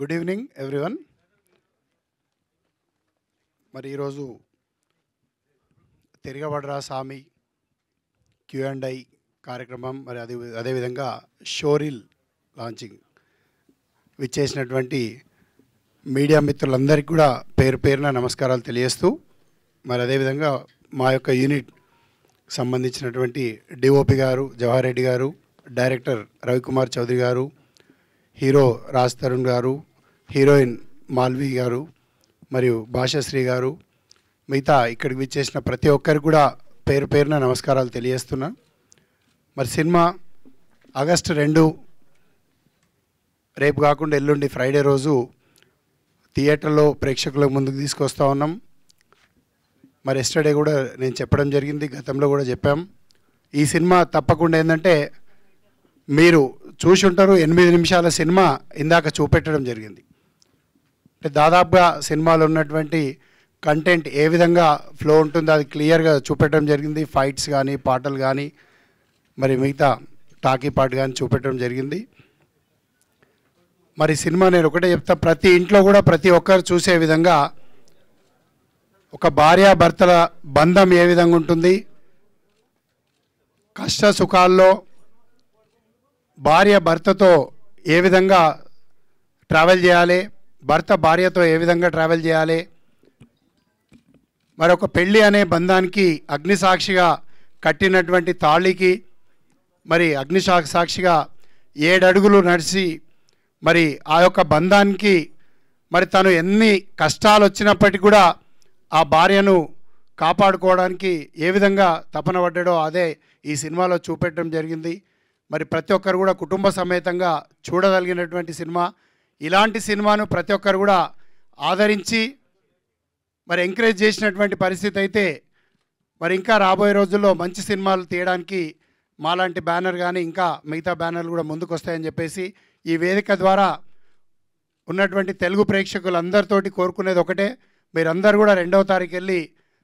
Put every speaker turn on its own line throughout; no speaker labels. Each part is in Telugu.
Good evening everyone. మరి ఈరోజు తిరగబడరా సామి Q&A కార్యక్రమం, మరి అదేవిధంగా షోరీల్ లాంచింగ్ విచ్చేసినటువంటి మీడియా మిత్రులందరికీ కూడా పేరు పేరున నమస్కారాలు తెలియజేస్తూ, మరి అదేవిధంగా మా యొక్క యూనిట్ సంబంధించినటువంటి డిఓపి గారు జవహర్ రెడ్డి గారు, డైరెక్టర్ రవికుమార్ చౌదరి గారు, హీరో రాజ్ తరుణ్ గారు, హీరోయిన్ మాల్వి గారు మరియు భాషశ్రీ గారు, మిగతా ఇక్కడికి విచ్చేసిన ప్రతి ఒక్కరికి కూడా పేరు పేరున నమస్కారాలు తెలియజేస్తున్నా. మరి సినిమా ఆగస్టు 2 రేపు కాకుండా ఎల్లుండి ఫ్రైడే రోజు థియేటర్లో ప్రేక్షకుల ముందుకు తీసుకొస్తా ఉన్నాం. మరి ఎస్టర్డే కూడా నేను చెప్పడం జరిగింది, గతంలో కూడా చెప్పాం. ఈ సినిమా తప్పకుండా ఏంటంటే మీరు చూసి ఉంటారు, 8 నిమిషాల సినిమా ఇందాక చూపెట్టడం జరిగింది. అంటే దాదాపుగా సినిమాలో ఉన్నటువంటి కంటెంట్ ఏ విధంగా ఫ్లో ఉంటుందో అది క్లియర్గా చూపెట్టడం జరిగింది. ఫైట్స్ కానీ, పాటలు కానీ, మరి మిగతా టాకీ పాట కానీ చూపెట్టడం జరిగింది. మరి సినిమా నేను ఒకటే చెప్తా, ప్రతి ఇంట్లో కూడా ప్రతి ఒక్కరు చూసే విధంగా ఒక భార్యాభర్తల బంధం ఏ విధంగా ఉంటుంది, కష్ట సుఖాల్లో భార్య భర్తతో ఏ విధంగా ట్రావెల్ చేయాలి, భర్త భార్యతో ఏ విధంగా ట్రావెల్ చేయాలి, మరొక పెళ్ళి అనే బంధానికి అగ్నిసాక్షిగా కట్టినటువంటి తాళికి మరి అగ్నిసాక్షిగా 7 అడుగులు నడిచి మరి ఆ యొక్క బంధానికి మరి తను ఎన్ని కష్టాలు వచ్చినప్పటికీ కూడా ఆ భార్యను కాపాడుకోవడానికి ఏ విధంగా తపన పడ్డాడో అదే ఈ సినిమాలో చూపెట్టడం జరిగింది. మరి ప్రతి ఒక్కరు కూడా కుటుంబ సమేతంగా చూడగలిగినటువంటి సినిమా. ఇలాంటి సినిమాను ప్రతి ఒక్కరు కూడా ఆదరించి మరి ఎంకరేజ్ చేసినటువంటి పరిస్థితి అయితే మరి ఇంకా రాబోయే రోజుల్లో మంచి సినిమాలు తీయడానికి మాలాంటి బ్యానర్ కానీ ఇంకా మిగతా బ్యానర్లు కూడా ముందుకు వస్తాయని చెప్పేసి ఈ వేదిక ద్వారా ఉన్నటువంటి తెలుగు ప్రేక్షకులందరితోటి కోరుకునేది ఒకటే, మీరందరూ కూడా 2వ తారీఖు వెళ్ళి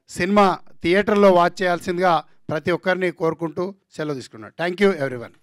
సినిమా థియేటర్లో వాచ్ చేయాల్సిందిగా ప్రతి ఒక్కరిని కోరుకుంటూ సెలవు తీసుకున్నాను. Thank you everyone.